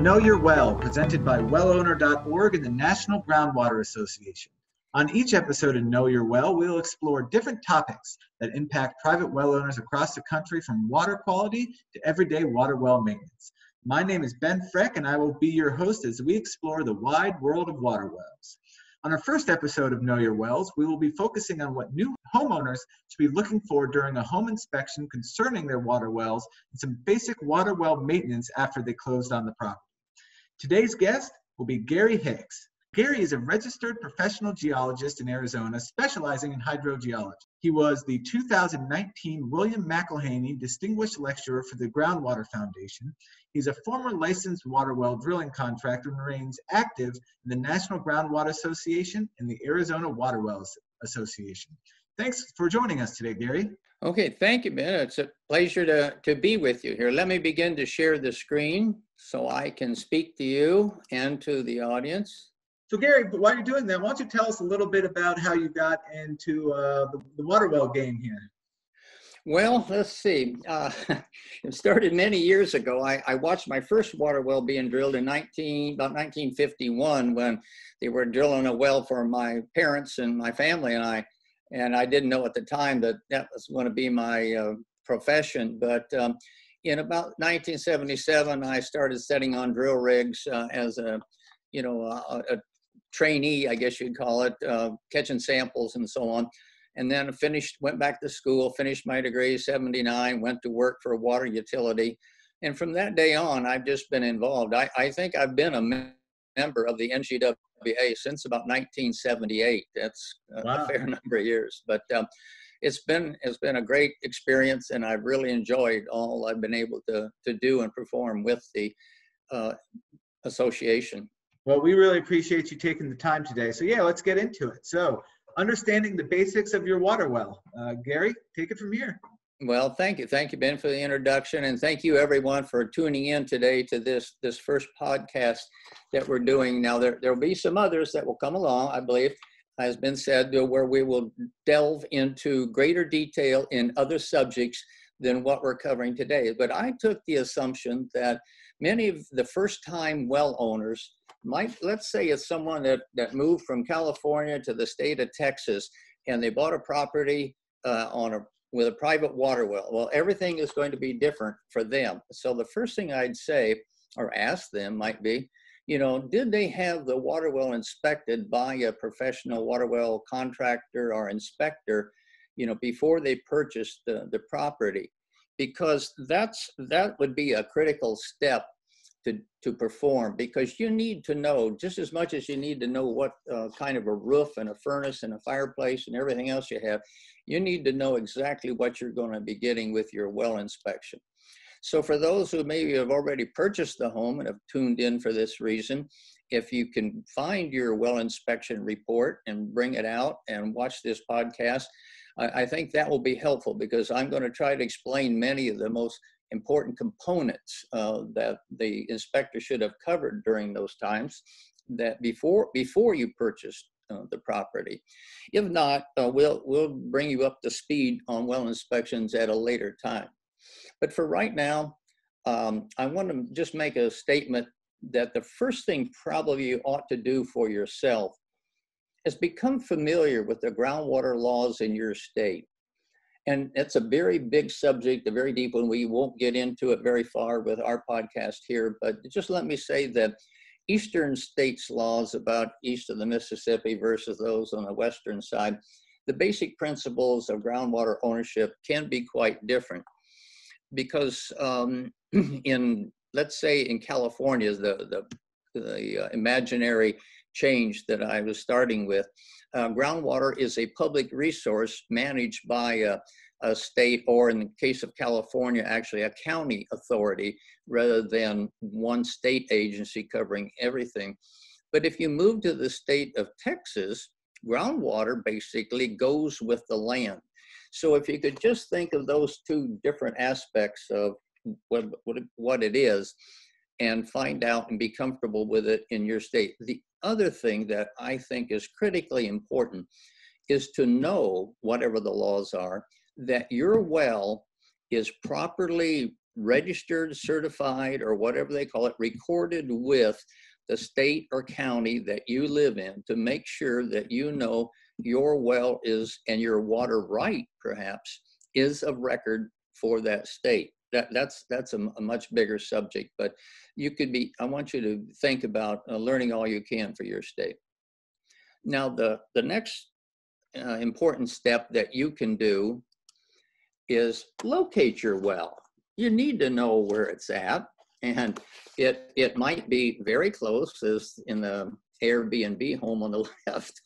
Know Your Well, presented by wellowner.org and the National Groundwater Association. On each episode of Know Your Well, we'll explore different topics that impact private well owners across the country, from water quality to everyday water well maintenance. My name is Ben Frech, and I will be your host as we explore the wide world of water wells. On our first episode of Know Your Wells, we will be focusing on what new homeowners should be looking for during a home inspection concerning their water wells and some basic water well maintenance after they closed on the property. Today's guest will be Gary Hix. Gary is a registered professional geologist in Arizona specializing in hydrogeology. He was the 2019 William McElhaney Distinguished Lecturer for the Groundwater Foundation. He's a former licensed water well drilling contractor and remains active in the National Groundwater Association and the Arizona Water Wells Association. Thanks for joining us today, Gary. Okay, thank you, Ben. It's a pleasure to be with you here. Let me begin to share the screen so I can speak to you and to the audience. So Gary, while you're doing that, why don't you tell us a little bit about how you got into the water well game here? Well, let's see. It started many years ago. I watched my first water well being drilled in about 1951, when they were drilling a well for my parents and my family and I. And I didn't know at the time that that was going to be my profession. But in about 1977, I started setting on drill rigs as a trainee, I guess you'd call it, catching samples and so on. And then went back to school, finished my degree, 79, went to work for a water utility. And from that day on, I've just been involved. I think I've been a member of the NGWA since about 1978. That's Wow. A fair number of years. But it's been a great experience, and I've really enjoyed all I've been able to do and perform with the association. Well, we really appreciate you taking the time today. So yeah, let's get into it. So, understanding the basics of your water well. Gary, take it from here. Well, thank you. Thank you, Ben, for the introduction. And thank you, everyone, for tuning in today to this first podcast that we're doing. Now, there will be some others that will come along, I believe, as Ben said, where we will delve into greater detail in other subjects than what we're covering today. But I took the assumption that many of the first-time well owners let's say it's someone that moved from California to the state of Texas, and they bought a property with a private water well. Well, everything is going to be different for them. So the first thing I'd say or ask them might be, did they have the water well inspected by a professional water well contractor or inspector, before they purchased the property? Because that would be a critical step to perform, because you need to know, just as much as you need to know what kind of a roof and a furnace and a fireplace and everything else you have, you need to know exactly what you're going to be getting with your well inspection. So for those who maybe have already purchased the home and have tuned in for this reason, if you can find your well inspection report and bring it out and watch this podcast, I think that will be helpful, because I'm going to try to explain many of the most important components that the inspector should have covered during those times, that before you purchase the property. If not, we'll bring you up to speed on well inspections at a later time. But for right now, I want to just make a statement that the first thing probably you ought to do for yourself is become familiar with the groundwater laws in your state. And it's a very big subject, a very deep one. We won't get into it very far with our podcast here, but just let me say that eastern states' laws about east of the Mississippi versus those on the western side, the basic principles of groundwater ownership can be quite different. Because let's say in California, the imaginary change that I was starting with, groundwater is a public resource managed by a state, or in the case of California, actually a county authority, rather than one state agency covering everything. But if you move to the state of Texas, groundwater basically goes with the land. So if you could just think of those two different aspects of what it is, and find out and be comfortable with it in your state. The other thing that I think is critically important is to know, whatever the laws are, that your well is properly registered, certified, or whatever they call it, recorded with the state or county that you live in, to make sure that you know your well is, and your water right perhaps, is of record for that state. That's a much bigger subject, but I want you to think about learning all you can for your state. Now, the next important step that you can do is locate your well. You need to know where it's at, and it might be very close, as in the Airbnb home on the left,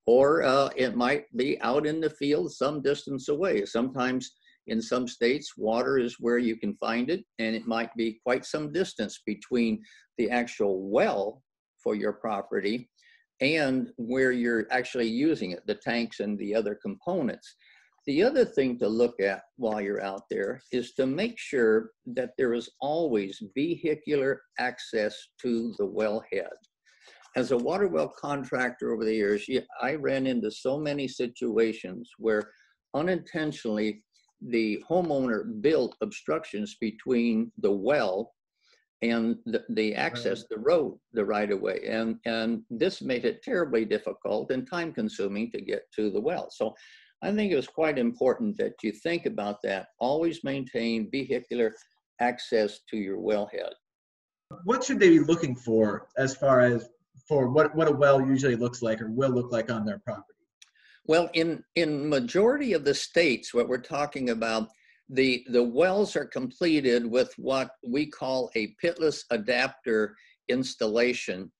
or it might be out in the field some distance away. Sometimes in some states, water is where you can find it, and it might be quite some distance between the actual well for your property and where you're actually using it, the tanks and the other components. The other thing to look at while you're out there is to make sure that there is always vehicular access to the wellhead. As a water well contractor over the years, I ran into so many situations where unintentionally the homeowner built obstructions between the well and the access, the road, the right of way. And this made it terribly difficult and time consuming to get to the well. So I think it was quite important that you think about that. Always maintain vehicular access to your wellhead. What should they be looking for as far as for what a well usually looks like or will look like on their property? Well, in majority of the states, what we're talking about, the wells are completed with what we call a pitless adapter installation.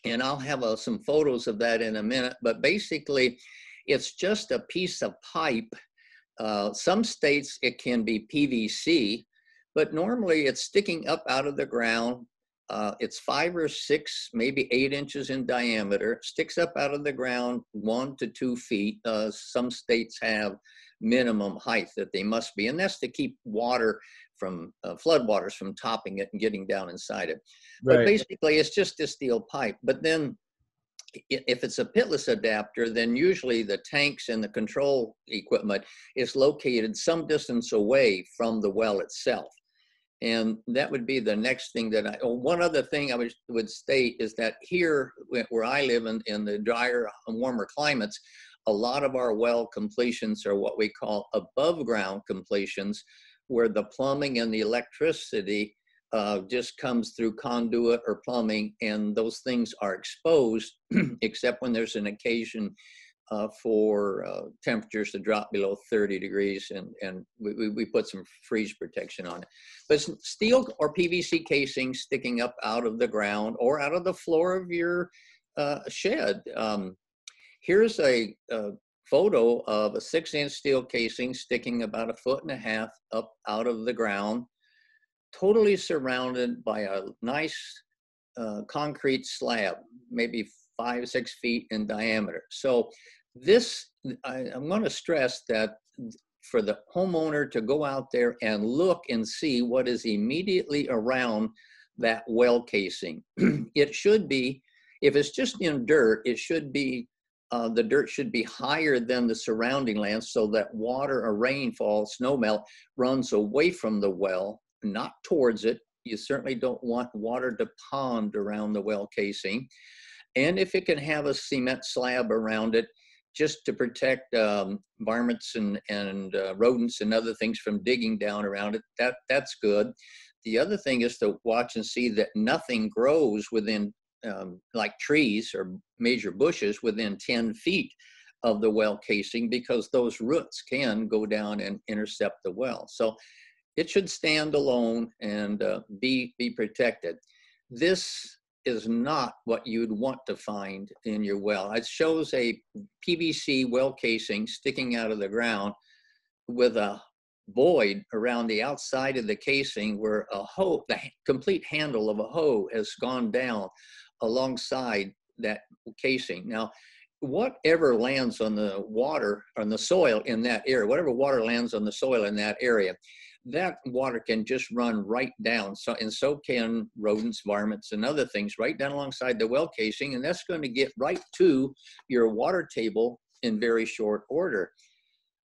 And I'll have some photos of that in a minute, but basically it's just a piece of pipe. Some states it can be PVC, but normally it's sticking up out of the ground. It's 5 or 6, maybe 8 inches in diameter, sticks up out of the ground 1 to 2 feet. Some states have minimum height that they must be, and that's to keep water from floodwaters from topping it and getting down inside it. Right. But basically it's just a steel pipe. But then if it's a pitless adapter, then usually the tanks and the control equipment is located some distance away from the well itself. And that would be the next thing that one other thing I would state is that here where I live in the drier and warmer climates, a lot of our well completions are what we call above ground completions, where the plumbing and the electricity just comes through conduit or plumbing, and those things are exposed except when there's an occasion for temperatures to drop below 30 degrees, and we put some freeze protection on it. But steel or PVC casing sticking up out of the ground or out of the floor of your shed. Here's a photo of a 6-inch steel casing sticking about 1.5 feet up out of the ground, totally surrounded by a nice concrete slab, maybe 5 or 6 feet in diameter. So this, I'm going to stress that for the homeowner to go out there and look and see what is immediately around that well casing. It should be, if it's just in dirt, it should be, the dirt should be higher than the surrounding land so that water or rainfall, snowmelt runs away from the well, not towards it. You certainly don't want water to pond around the well casing. And if it can have a cement slab around it, just to protect varmints and rodents and other things from digging down around it, that's good. The other thing is to watch and see that nothing grows within, like trees or major bushes, within 10 feet of the well casing, because those roots can go down and intercept the well. So it should stand alone and be protected. This is not what you'd want to find in your well. It shows a PVC well casing sticking out of the ground with a void around the outside of the casing where a hoe, the complete handle of a hoe, has gone down alongside that casing. Now, whatever lands on the water, on the soil in that area, whatever water lands on the soil in that area, that water can just run right down. So can rodents, varmints, and other things right down alongside the well casing, and that's going to get right to your water table in very short order.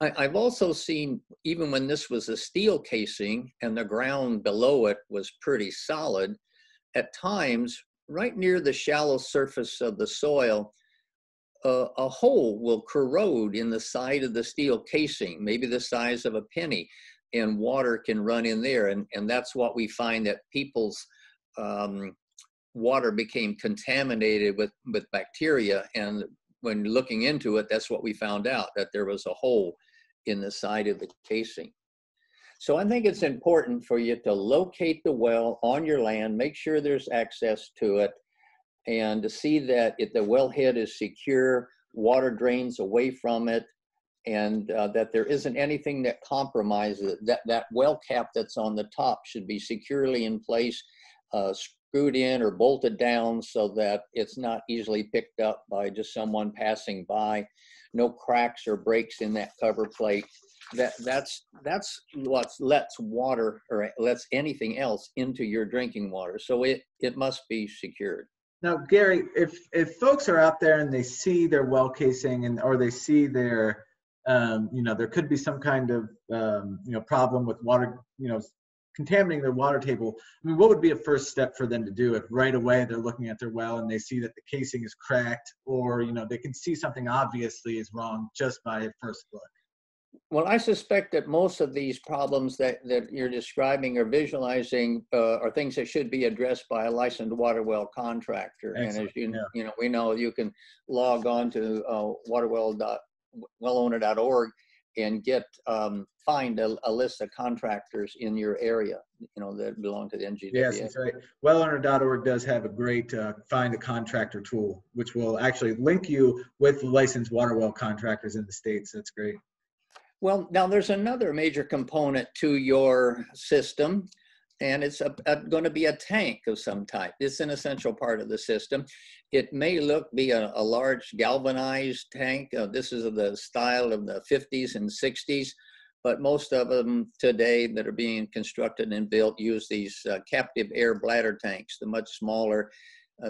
I've also seen, even when this was a steel casing and the ground below it was pretty solid, at times, right near the shallow surface of the soil, a hole will corrode in the side of the steel casing, maybe the size of a penny, and water can run in there. And that's what we find, that people's water became contaminated with bacteria. And when looking into it, that's what we found out, that there was a hole in the side of the casing. So I think it's important for you to locate the well on your land, make sure there's access to it, and to see that if the wellhead is secure, water drains away from it, and that there isn't anything that compromises it. That well cap that's on the top should be securely in place, screwed in or bolted down so that it's not easily picked up by just someone passing by. No cracks or breaks in that cover plate. That's what lets water, or lets anything else into your drinking water. So it must be secured. Now, Gary, if folks are out there and they see their well casing, or they see their, there could be some kind of, problem with water, contaminating their water table. I mean, what would be a first step for them to do if right away they're looking at their well and they see that the casing is cracked, or, they can see something obviously is wrong just by a first look? Well, I suspect that most of these problems that you're describing or visualizing are things that should be addressed by a licensed water well contractor. Excellent. And as we know, you can log on to wellowner.org and find a list of contractors in your area, that belong to the NGWA. Yes, that's right. Wellowner.org does have a great find a contractor tool, which will actually link you with licensed water well contractors in the States. That's great. Well, now there's another major component to your system, and it's going to be a tank of some type. It's an essential part of the system. It may be a large galvanized tank. This is the style of the 50s and 60s, but most of them today that are being constructed and built use these captive air bladder tanks, the much smaller,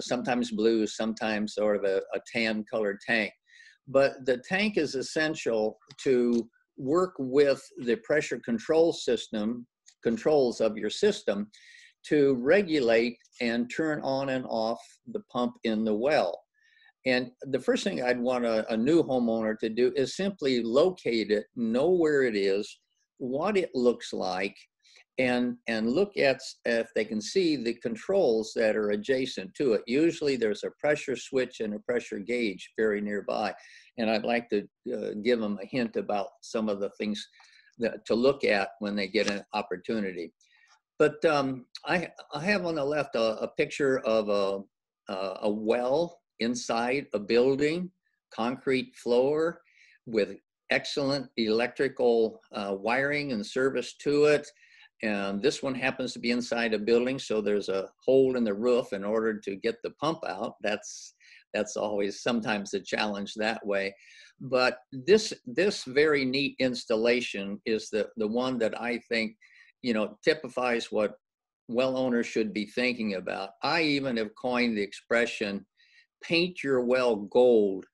sometimes blue, sometimes sort of a tan colored tank. But the tank is essential to work with the pressure control system, controls of your system, to regulate and turn on and off the pump in the well. And the first thing I'd want a new homeowner to do is simply locate it, know where it is, what it looks like, and look at if they can see the controls that are adjacent to it. Usually there's a pressure switch and a pressure gauge very nearby. And I'd like to give them a hint about some of the things to look at when they get an opportunity. But I have on the left a picture of a well inside a building, concrete floor with excellent electrical wiring and service to it. And this one happens to be inside a building, so there's a hole in the roof in order to get the pump out. That's always sometimes a challenge that way. But this very neat installation is the one that I think, typifies what well owners should be thinking about. I even have coined the expression, paint your well gold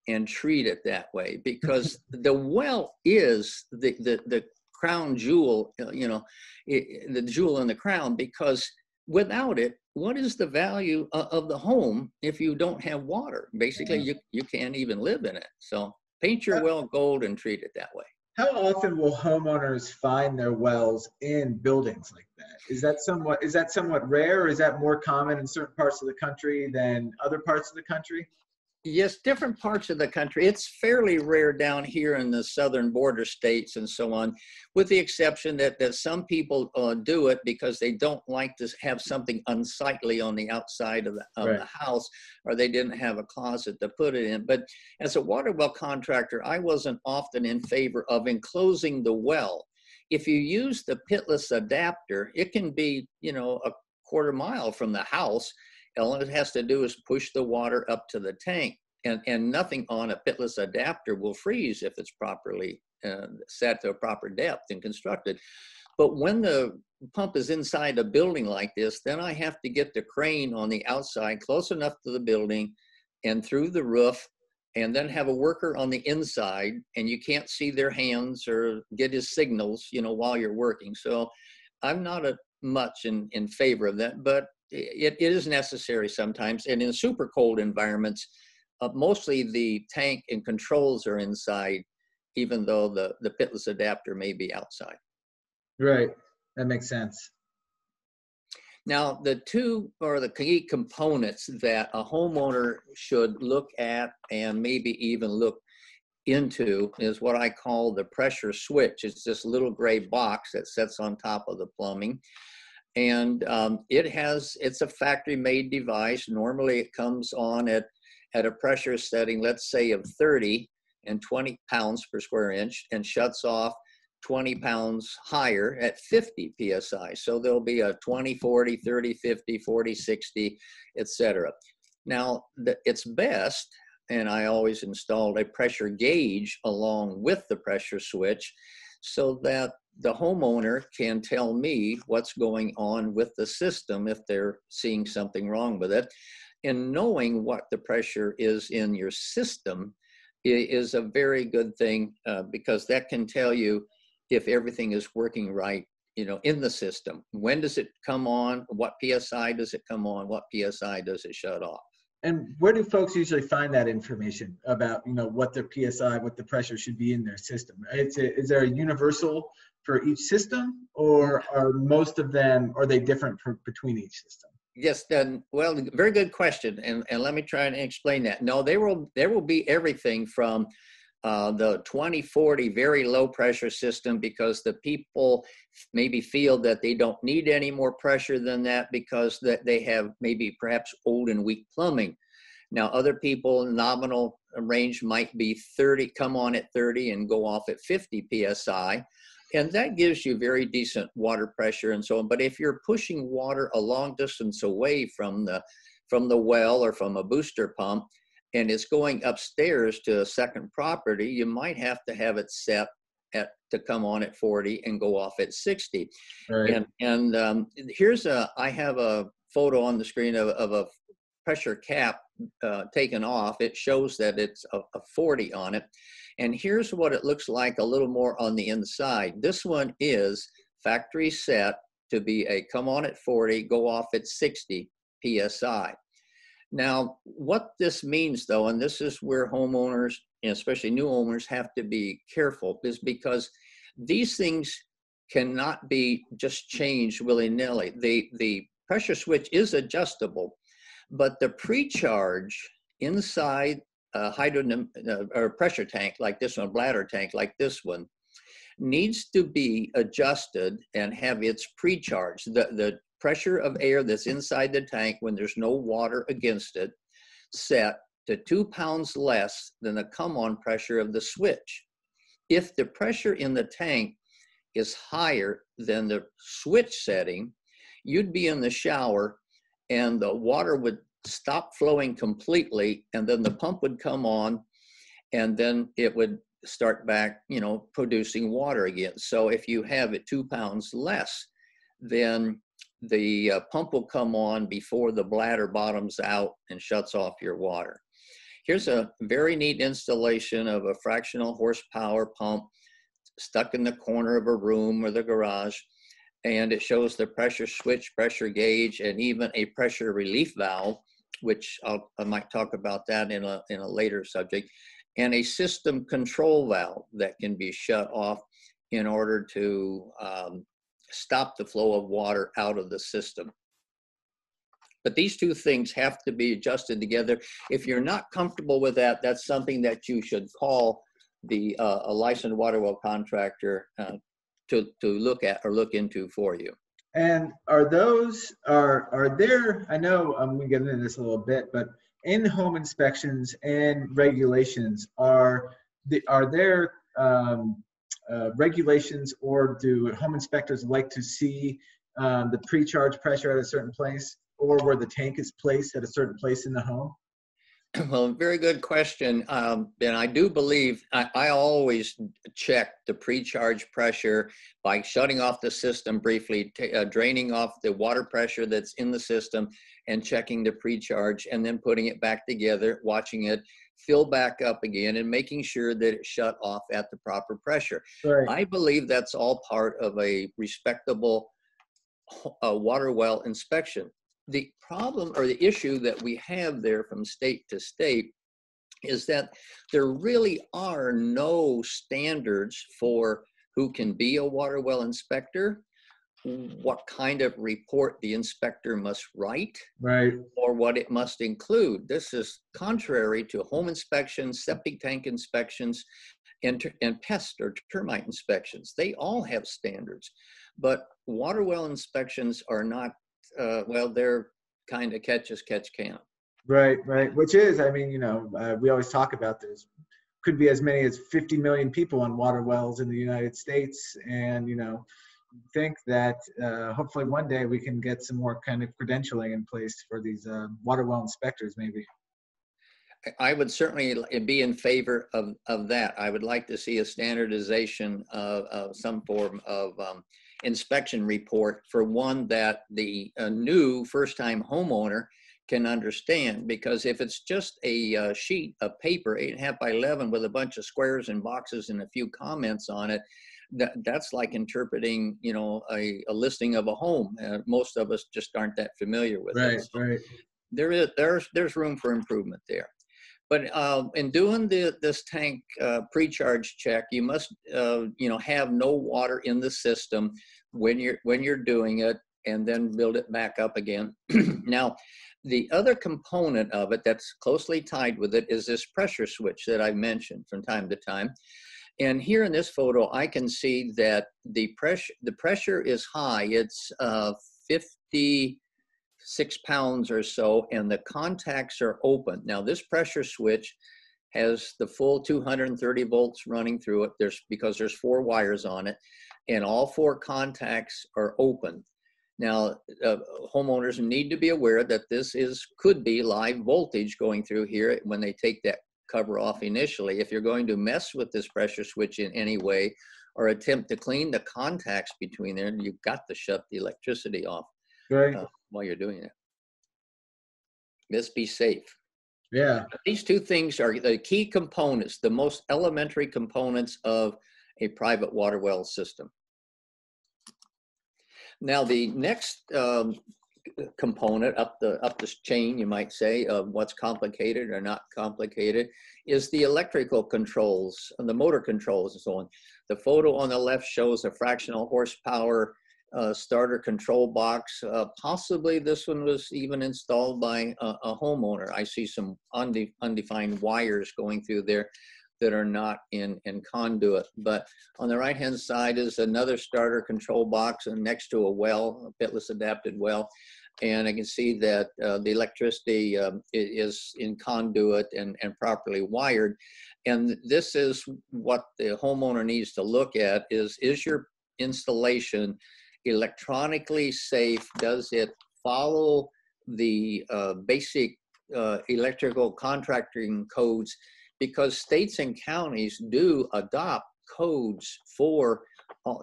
and treat it that way, because the well is the crown jewel, the jewel in the crown, because without it, what is the value of the home if you don't have water? Basically, you can't even live in it. So paint your well gold and treat it that way. How often will homeowners find their wells in buildings like that? Is that somewhat rare, or is that more common in certain parts of the country than other parts of the country? Yes, different parts of the country. It's fairly rare down here in the southern border states and so on, with the exception that some people do it because they don't like to have something unsightly on the outside of the house, or they didn't have a closet to put it in. But as a water well contractor, I wasn't often in favor of enclosing the well. If you use the pitless adapter, it can be, a quarter mile from the house. All it has to do is push the water up to the tank, and nothing on a pitless adapter will freeze if it's properly set to a proper depth and constructed. But when the pump is inside a building like this, then I have to get the crane on the outside close enough to the building and through the roof and then have a worker on the inside, and you can't see their hands or get his signals, you know, while you're working. So I'm not much in favor of that, but it is necessary sometimes. And in super cold environments, mostly the tank and controls are inside, even though the pitless adapter may be outside. Right, that makes sense. Now, the two or the key components that a homeowner should look at and maybe even look into is what I call the pressure switch. It's this little gray box that sits on top of the plumbing. And it's a factory-made device. Normally it comes on at a pressure setting, let's say of 30 and 20 pounds per square inch, and shuts off 20 pounds higher at 50 PSI. So there'll be a 20, 40, 30, 50, 40, 60, etc. Now, it's best, and I always installed a pressure gauge along with the pressure switch so that the homeowner can tell me what's going on with the system if they're seeing something wrong with it. And knowing what the pressure is in your system is a very good thing because that can tell you if everything is working right, you know, in the system. When does it come on? What PSI does it come on? What PSI does it shut off? And where do folks usually find that information about, you know, what their PSI, what the pressure should be in their system? Is there a universal for each system, or are most of them, are they different between each system? Yes, well, very good question, and let me try and explain that. No, there will be everything from the 2040 very low pressure system, because the people maybe feel that they don't need any more pressure than that because that they have maybe perhaps old and weak plumbing. Now, other people, nominal range might be 30, come on at 30 and go off at 50 PSI. And that gives you very decent water pressure and so on. But if you're pushing water a long distance away from the well or from a booster pump, and it's going upstairs to a second property, you might have to have it set to come on at 40 and go off at 60. Right. And I have a photo on the screen of a pressure cap taken off. It shows that it's a 40 on it. And here's what it looks like a little more on the inside. This one is factory set to be a come on at 40, go off at 60 PSI. Now, what this means though, and this is where homeowners, and especially new owners, have to be careful, is because these things cannot be just changed willy-nilly. The pressure switch is adjustable, but the pre-charge inside a pressure tank like this one, a bladder tank like this one, needs to be adjusted and have its pre-charge. The pressure of air that's inside the tank when there's no water against it set to 2 pounds less than the come-on pressure of the switch. If the pressure in the tank is higher than the switch setting, you'd be in the shower and the water would stop flowing completely, and then the pump would come on, and then it would start back, you know, producing water again. So if you have it 2 pounds less, then the pump will come on before the bladder bottoms out and shuts off your water. Here's a very neat installation of a fractional horsepower pump stuck in the corner of a room or the garage. And it shows the pressure switch, pressure gauge, and even a pressure relief valve, which I might talk about that in a later subject, and a system control valve that can be shut off in order to stop the flow of water out of the system. But these two things have to be adjusted together. If you're not comfortable with that, that's something that you should call a licensed water well contractor to look at or look into for you. And are there, I know I'm going to get into this a little bit, but in-home inspections and regulations, are there regulations, or do home inspectors like to see the pre-charge pressure at a certain place, or where the tank is placed at a certain place in the home? Well, very good question. And I do believe I always check the pre-charge pressure by shutting off the system briefly, draining off the water pressure that's in the system and checking the pre-charge, and then putting it back together, watching it, fill back up again, and making sure that it's shut off at the proper pressure. Right. I believe that's all part of a respectable water well inspection. The problem or the issue that we have there from state to state is that there really are no standards for who can be a water well inspector, what kind of report the inspector must write, Right. or what it must include. This is contrary to home inspections, septic tank inspections, and pest or termite inspections. They all have standards, but water well inspections are not, well, they're kind of catch as catch can. Right, right. Which is, I mean, we always talk about this. Could be as many as 50 million people on water wells in the United States. And, think that hopefully one day we can get some more kind of credentialing in place for these water well inspectors, maybe. I would certainly be in favor of that. I would like to see a standardization of some form of inspection report for one that the new first-time homeowner can understand, because if it's just a sheet of paper, 8.5 by 11 with a bunch of squares and boxes and a few comments on it, that's like interpreting, a listing of a home. Most of us just aren't that familiar with it. So right. There's room for improvement there. But in doing this tank pre-charge check, you must have no water in the system when you're doing it, and then build it back up again. Now, the other component of it that's closely tied with it is this pressure switch that I mentioned from time to time. And here in this photo, I can see that the pressure is high. It's 56 pounds or so, and the contacts are open. Now, this pressure switch has the full 230 volts running through it. Because there's 4 wires on it, and all 4 contacts are open. Now, homeowners need to be aware that this could be live voltage going through here when they take that cover off initially. If you're going to mess with this pressure switch in any way or attempt to clean the contacts between there, you've got to shut the electricity off while you're doing it. Just be safe. Yeah. These two things are the key components, the most elementary components of a private water well system. Now, the next component up the chain, you might say, of what's complicated or not complicated is the electrical controls and the motor controls and so on. The photo on the left shows a fractional horsepower starter control box. Possibly this one was even installed by a homeowner. I see some undefined wires going through there that are not in conduit. But on the right-hand side is another starter control box, and next to a well, a pitless adapted well. And I can see that the electricity is in conduit and properly wired. And this is what the homeowner needs to look at is your installation electronically safe? Does it follow the basic electrical contracting codes? Because states and counties do adopt codes for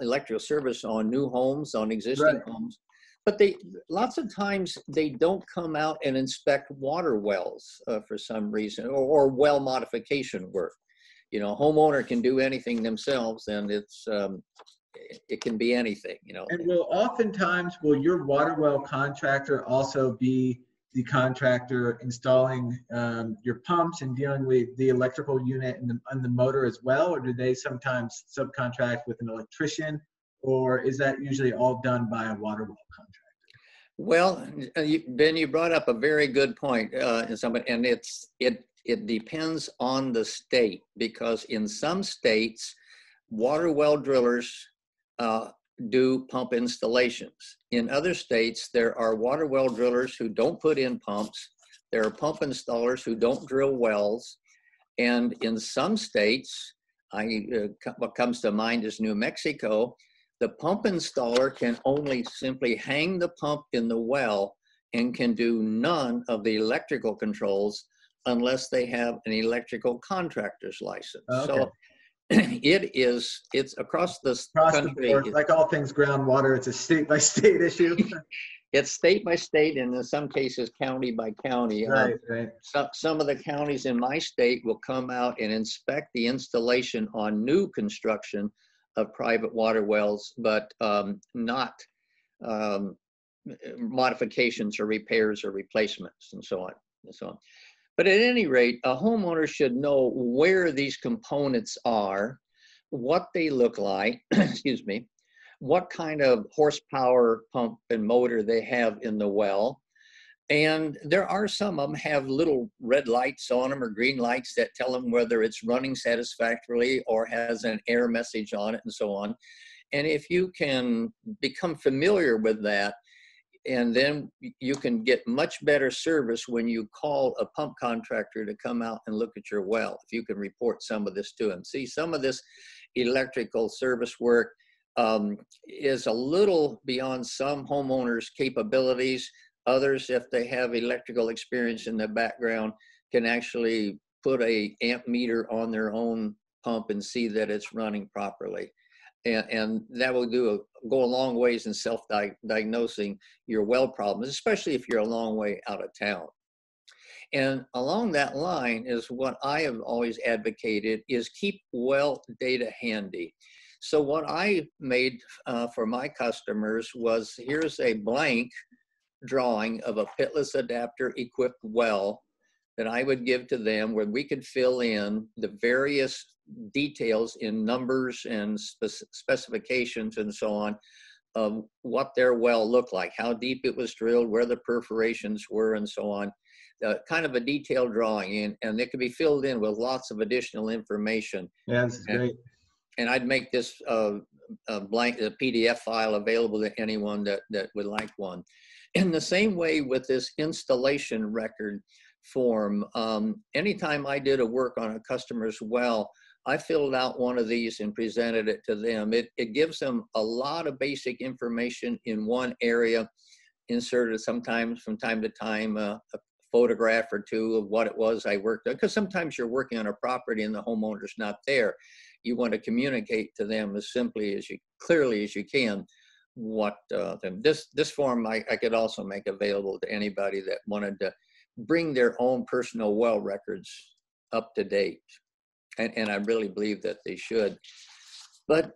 electrical service on new homes, on existing homes. But lots of times they don't come out and inspect water wells for some reason, or well modification work. A homeowner can do anything themselves, and it can be anything, And oftentimes, will your water well contractor also be the contractor installing your pumps and dealing with the electrical unit and the motor as well? Or do they sometimes subcontract with an electrician? Or is that usually all done by a water well contractor? Well, Ben, you brought up a very good point, and it depends on the state, because in some states, water well drillers do pump installations. In other states, there are water well drillers who don't put in pumps. There are pump installers who don't drill wells. And in some states, what comes to mind is New Mexico. The pump installer can only simply hang the pump in the well and can do none of the electrical controls unless they have an electrical contractor's license. Okay. So it's across the country. Like all things groundwater, it's a state by state issue. it's state by state, and in some cases county by county. Right, right. Some of the counties in my state will come out and inspect the installation on new construction of private water wells, but not modifications or repairs or replacements and so on and so on. But at any rate, a homeowner should know where these components are, what they look like, excuse me, what kind of horsepower pump and motor they have in the well. And there are some of them have little red lights on them or green lights that tell them whether it's running satisfactorily or has an error message on it and so on. And if you can become familiar with that, and then you can get much better service when you call a pump contractor to come out and look at your well, if you can report some of this to them. See, some of this electrical service work is a little beyond some homeowners' capabilities. Others, if they have electrical experience in the background, can actually put a amp meter on their own pump and see that it's running properly. And that will go a long ways in self-diagnosing your well problems, especially if you're a long way out of town. And along that line is what I have always advocated is keep well data handy. So what I made for my customers was, here's a blank drawing of a pitless adapter equipped well that I would give to them, where we could fill in the various details in numbers and specifications and so on of what their well looked like, how deep it was drilled, where the perforations were and so on, kind of a detailed drawing, and it could be filled in with lots of additional information. Yeah, this is great. And I'd make this a PDF file available to anyone that would like one. In the same way with this installation record form, anytime I did a work on a customer's well, I filled out one of these and presented it to them. It gives them a lot of basic information in one area, inserted sometimes from time to time a photograph or two of what it was I worked on, because sometimes you're working on a property and the homeowner's not there. You want to communicate to them as clearly as you can what this form I could also make available to anybody that wanted to bring their own personal well records up to date. And I really believe that they should. But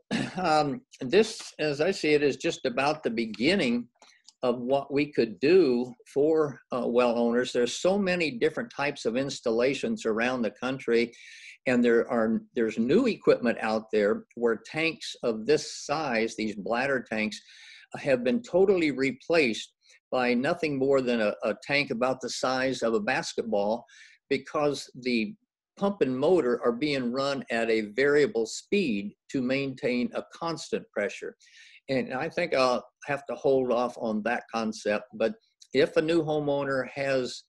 this, as I see it, is just about the beginning of what we could do for well owners. There's so many different types of installations around the country, and there's new equipment out there where tanks of this size, these bladder tanks, have been totally replaced by nothing more than a tank about the size of a basketball, because the pump and motor are being run at a variable speed to maintain a constant pressure. And I think I'll have to hold off on that concept. But if a new homeowner has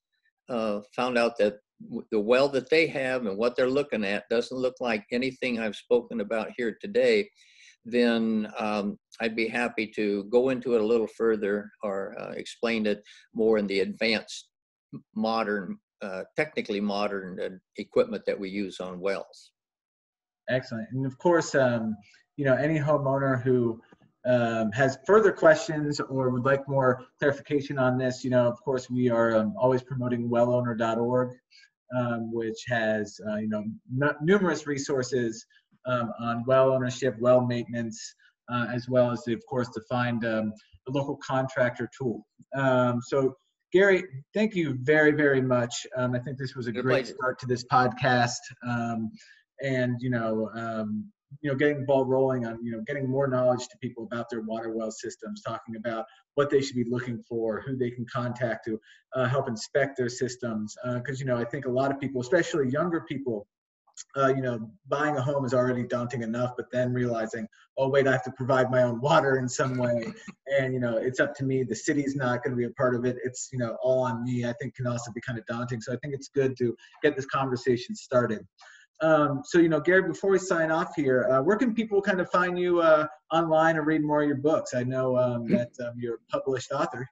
found out that the well that they have and what they're looking at doesn't look like anything I've spoken about here today, then I'd be happy to go into it a little further or explain it more in the advanced, modern, technically modern equipment that we use on wells. Excellent. And of course, any homeowner who has further questions or would like more clarification on this, of course, we are always promoting wellowner.org, which has, numerous resources on well ownership, well maintenance, as well as, of course, to find a local contractor tool. So, Gary, thank you very, very much. I think this was a great start to this podcast, and getting the ball rolling on getting more knowledge to people about their water well systems, talking about what they should be looking for, who they can contact to help inspect their systems. Because I think a lot of people, especially younger people, buying a home is already daunting enough, but then realizing, oh wait, I have to provide my own water in some way, and it's up to me. The city's not going to be a part of it. It's all on me. I think can also be kind of daunting. So I think it's good to get this conversation started. So Gary, before we sign off here, where can people kind of find you online or read more of your books? I know that you're a published author.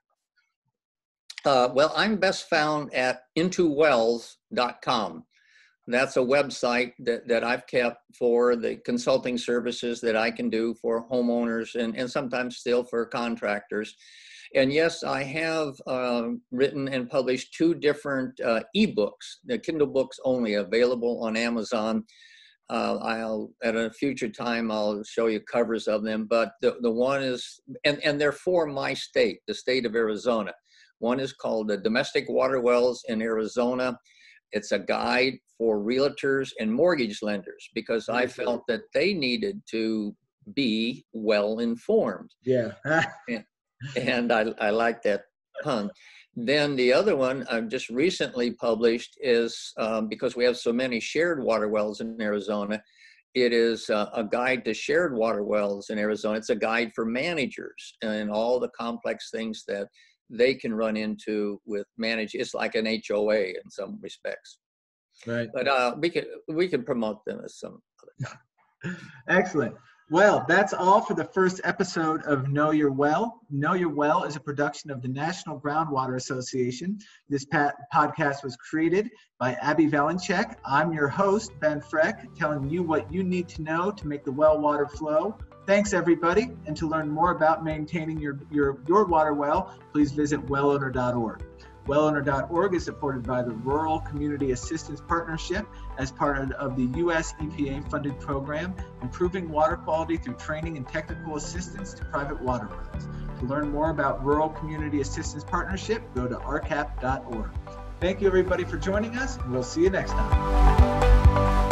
Well, I'm best found at intowells.com. That's a website that I've kept for the consulting services that I can do for homeowners and sometimes still for contractors. And yes, I have written and published 2 different ebooks, the Kindle books only, available on Amazon. I'll, at a future time, I'll show you covers of them, but the one is, and they're for my state, the state of Arizona. One is called the Domestic Water Wells in Arizona. It's a guide for realtors and mortgage lenders, because I felt that they needed to be well informed. Yeah. And I like that pun. Then the other one I've just recently published is, because we have so many shared water wells in Arizona, it is a guide to shared water wells in Arizona. It's a guide for managers and all the complex things that they can run into with manage. It's like an HOA in some respects. Right. But we can promote them as some other time. Excellent. Well, that's all for the first episode of Know Your Well. Know Your Well is a production of the National Groundwater Association. This podcast was created by Abby Valencic. I'm your host, Ben Frech, telling you what you need to know to make the well water flow. Thanks, everybody. And to learn more about maintaining your water well, please visit wellowner.org. Wellowner.org is supported by the Rural Community Assistance Partnership as part of the USEPA funded program, improving water quality through training and technical assistance to private water wells. To learn more about Rural Community Assistance Partnership, go to rcap.org. Thank you, everybody, for joining us, and we'll see you next time.